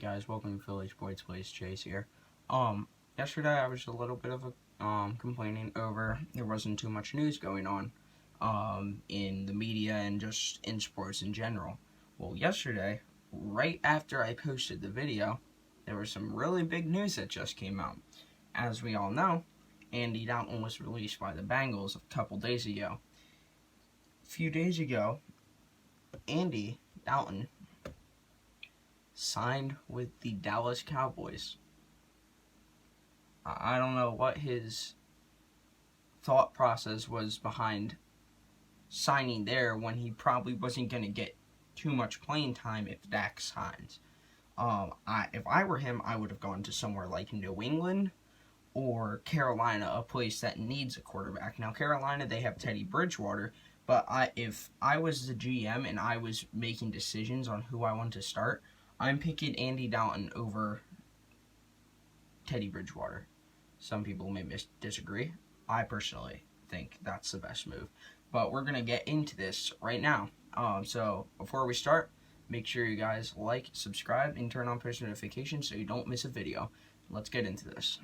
guys, welcome to Village Boys Place. Chase here. Yesterday I was a little bit of a complaining over there wasn't too much news going on in the media and just in sports in general. Well, yesterday, right after I posted the video, there was some really big news that just came out. As we all know, Andy Dalton was released by the Bengals a couple days ago. A few days ago, Andy Dalton signed with the Dallas Cowboys. I don't know what his thought process was behind signing there when he probably wasn't going to get too much playing time if Dak signs. If I were him, I would have gone to somewhere like New England or Carolina, a place that needs a quarterback. Now, Carolina, they have Teddy Bridgewater, but if I was the GM and I was making decisions on who I want to start, I'm picking Andy Dalton over Teddy Bridgewater. Some people may disagree. I personally think that's the best move. But we're going to get into this right now. So before we start, make sure you guys like, subscribe, and turn on post notifications so you don't miss a video. Let's get into this.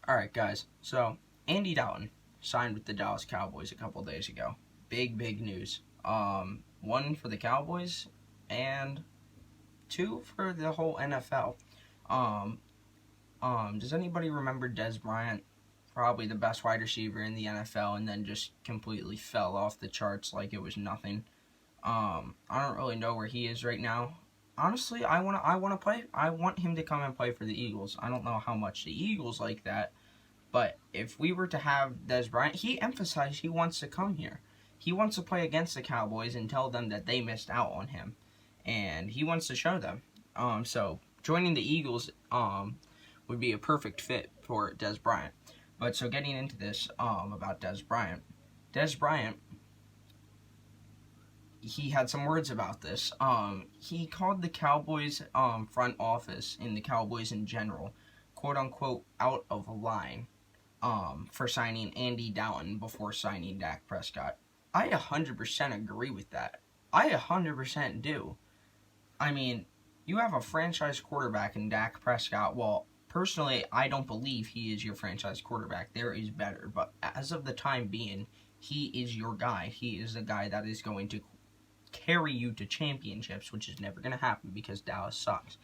Alright guys, so Andy Dalton signed with the Dallas Cowboys a couple days ago. Big news. One for the Cowboys and two for the whole NFL. Does anybody remember Dez Bryant? Probably the best wide receiver in the NFL, and then just completely fell off the charts like it was nothing. I don't really know where he is right now. Honestly, I want him to come and play for the Eagles. I don't know how much the Eagles like that, but if we were to have Dez Bryant, he emphasized he wants to come here. He wants to play against the Cowboys and tell them that they missed out on him, and he wants to show them. So joining the Eagles would be a perfect fit for Dez Bryant. But so getting into this about Dez Bryant. Dez Bryant, he had some words about this. He called the Cowboys front office and the Cowboys in general, quote unquote, out of line for signing Andy Dalton before signing Dak Prescott. I 100% agree with that. I 100% do. I mean, you have a franchise quarterback in Dak Prescott. Well, personally, I don't believe he is your franchise quarterback. There is better. But as of the time being, he is your guy. He is the guy that is going to carry you to championships, which is never going to happen because Dallas sucks.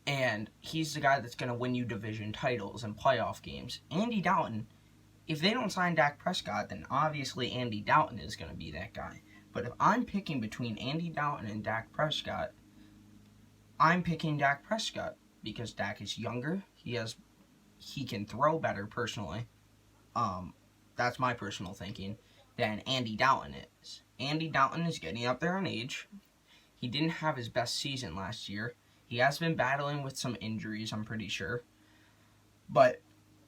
And he's the guy that's going to win you division titles and playoff games. Andy Dalton, if they don't sign Dak Prescott, then obviously Andy Dalton is going to be that guy. But if I'm picking between Andy Dalton and Dak Prescott, I'm picking Dak Prescott because Dak is younger. He can throw better personally. That's my personal thinking than Andy Dalton is. Andy Dalton is getting up there in age. He didn't have his best season last year. He has been battling with some injuries, I'm pretty sure. But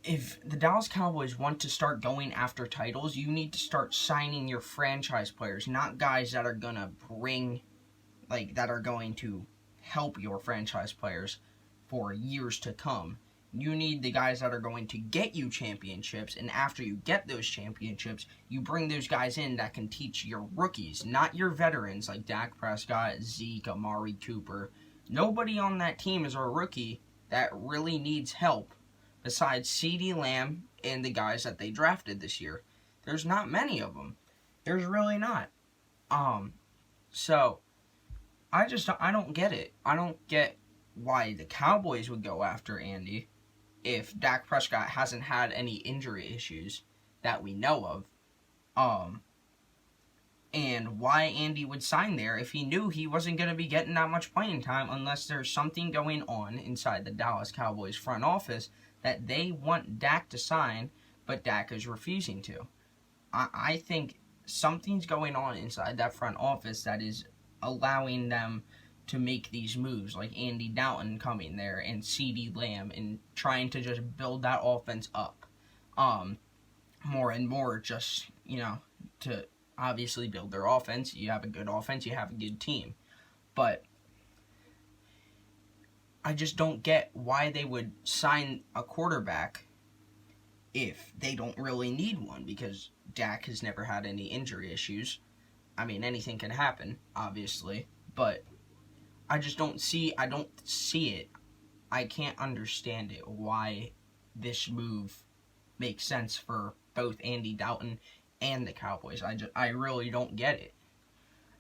if the Dallas Cowboys want to start going after titles, you need to start signing your franchise players, not guys that are going to help your franchise players for years to come. You need the guys that are going to get you championships, and after you get those championships, you bring those guys in that can teach your rookies, not your veterans like Dak Prescott, Zeke, Amari Cooper. Nobody on that team is a rookie that really needs help besides CeeDee Lamb and the guys that they drafted this year. There's not many of them. There's really not. So I don't get it. I don't get why the Cowboys would go after Andy if Dak Prescott hasn't had any injury issues that we know of. And why Andy would sign there if he knew he wasn't going to be getting that much playing time unless there's something going on inside the Dallas Cowboys front office that they want Dak to sign, but Dak is refusing to. I think something's going on inside that front office that is allowing them to make these moves, like Andy Dalton coming there and CeeDee Lamb and trying to just build that offense up more and more, just, to obviously build their offense. You have a good offense, you have a good team. But I just don't get why they would sign a quarterback if they don't really need one, because Dak has never had any injury issues. I mean, anything can happen, obviously, but I just I don't see it. I can't understand it, why this move makes sense for both Andy Dalton and the Cowboys. I really don't get it.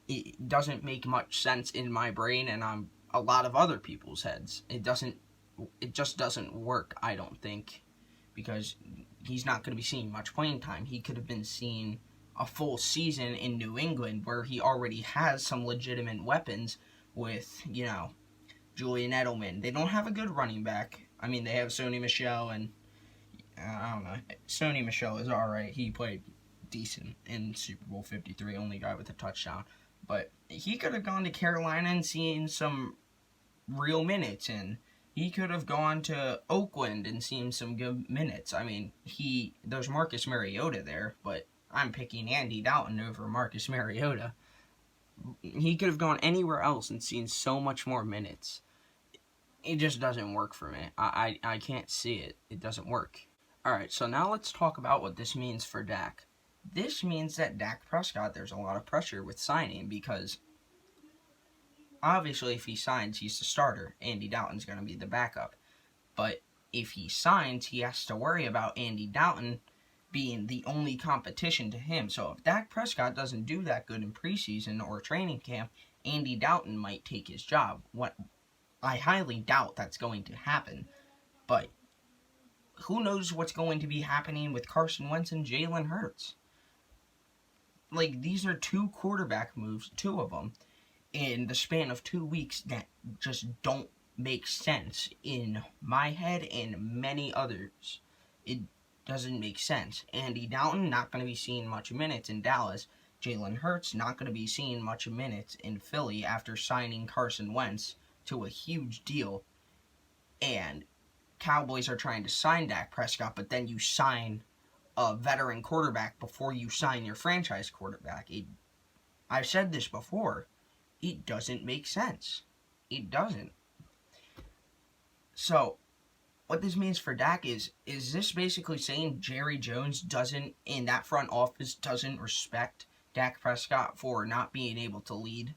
It doesn't make much sense in my brain, and I'm a lot of other people's heads. It just doesn't work, I don't think, because he's not going to be seeing much playing time. He could have been seeing a full season in New England, where he already has some legitimate weapons with, Julian Edelman. They don't have a good running back. I mean, they have Sony Michel, and I don't know. Sony Michel is alright. He played decent in Super Bowl 53, only guy with a touchdown. But he could have gone to Carolina and seen some real minutes, and he could have gone to Oakland and seen some good minutes. I mean, there's Marcus Mariota there, but I'm picking Andy Dalton over Marcus Mariota. He could have gone anywhere else and seen so much more minutes. It just doesn't work for me. I can't see it. It doesn't work. Alright, so now let's talk about what this means for Dak. This means that Dak Prescott, there's a lot of pressure with signing, because obviously if he signs, he's the starter. Andy Dalton's going to be the backup. But if he signs, he has to worry about Andy Dalton being the only competition to him. So if Dak Prescott doesn't do that good in preseason or training camp, Andy Dalton might take his job. What I highly doubt that's going to happen. But who knows what's going to be happening with Carson Wentz and Jalen Hurts. Like, these are two quarterback moves, two of them, in the span of 2 weeks that just don't make sense in my head and many others. It doesn't make sense. Andy Dalton not going to be seeing much minutes in Dallas. Jalen Hurts not going to be seeing much minutes in Philly after signing Carson Wentz to a huge deal. And Cowboys are trying to sign Dak Prescott, but then you sign a veteran quarterback before you sign your franchise quarterback. I've said this before. It doesn't make sense. It doesn't. So, what this means for Dak is this basically saying Jerry Jones in that front office, doesn't respect Dak Prescott for not being able to lead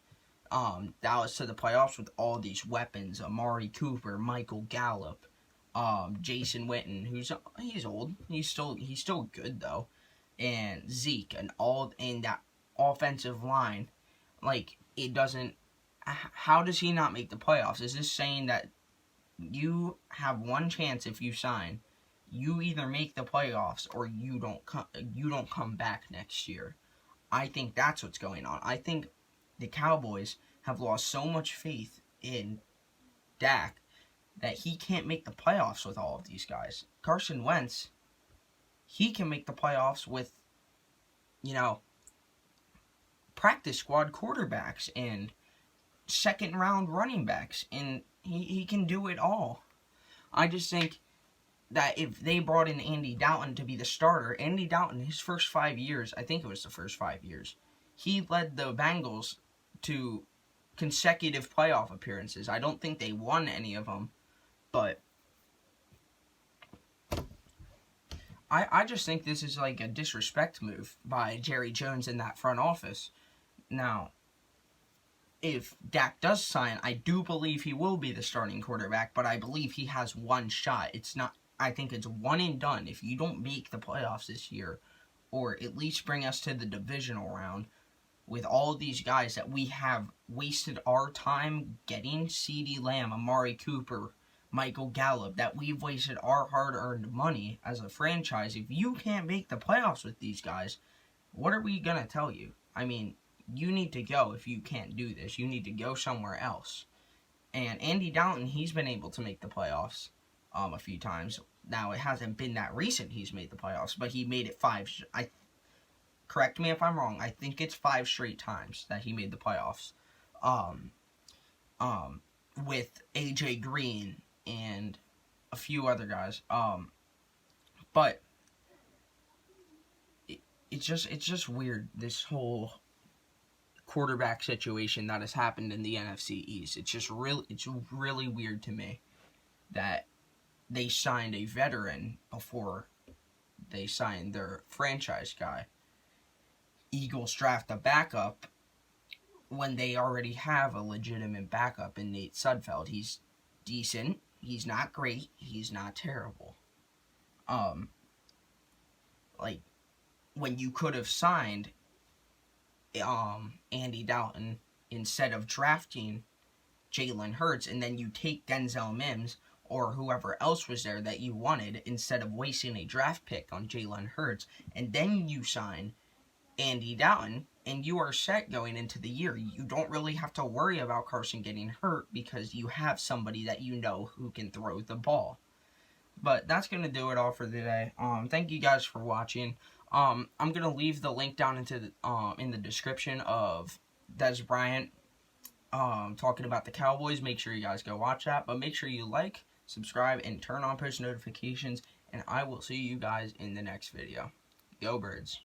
Dallas to the playoffs with all these weapons? Amari Cooper, Michael Gallup, Jason Witten, he's old. He's still good though, and Zeke, and all in that offensive line. Like, it doesn't. How does he not make the playoffs? Is this saying that you have one chance if you sign? You either make the playoffs or you don't come back next year. I think that's what's going on. I think the Cowboys have lost so much faith in Dak that he can't make the playoffs with all of these guys. Carson Wentz, he can make the playoffs with, practice squad quarterbacks and second round running backs, and he can do it all. I just think that if they brought in Andy Dalton to be the starter, Andy Dalton, his first 5 years, I think it was the first 5 years, he led the Bengals to consecutive playoff appearances. I don't think they won any of them, but I just think this is like a disrespect move by Jerry Jones in that front office. Now, if Dak does sign, I do believe he will be the starting quarterback, but I believe he has one shot. I think it's one and done. If you don't make the playoffs this year, or at least bring us to the divisional round, with all these guys that we have wasted our time getting, CeeDee Lamb, Amari Cooper, Michael Gallup, that we've wasted our hard-earned money as a franchise, if you can't make the playoffs with these guys, what are we going to tell you? I mean, you need to go if you can't do this. You need to go somewhere else. And Andy Dalton, he's been able to make the playoffs a few times. Now, it hasn't been that recent he's made the playoffs, but he made it correct me if I'm wrong, I think it's 5 straight times that he made the playoffs. With AJ Green and a few other guys. But it's just weird, this whole quarterback situation that has happened in the NFC East. It's really weird to me that they signed a veteran before they signed their franchise guy. Eagles draft a backup when they already have a legitimate backup in Nate Sudfeld. He's decent. He's not great. He's not terrible. Like, when you could have signed Andy Dalton instead of drafting Jalen Hurts, and then you take Denzel Mims or whoever else was there that you wanted instead of wasting a draft pick on Jalen Hurts, and then you sign Andy Dalton, and you are set going into the year. You don't really have to worry about Carson getting hurt because you have somebody that you know who can throw the ball. But that's going to do it all for today. Thank you guys for watching. I'm going to leave the link down in the description of Dez Bryant talking about the Cowboys. Make sure you guys go watch that. But make sure you like, subscribe, and turn on post notifications. And I will see you guys in the next video. Go Birds.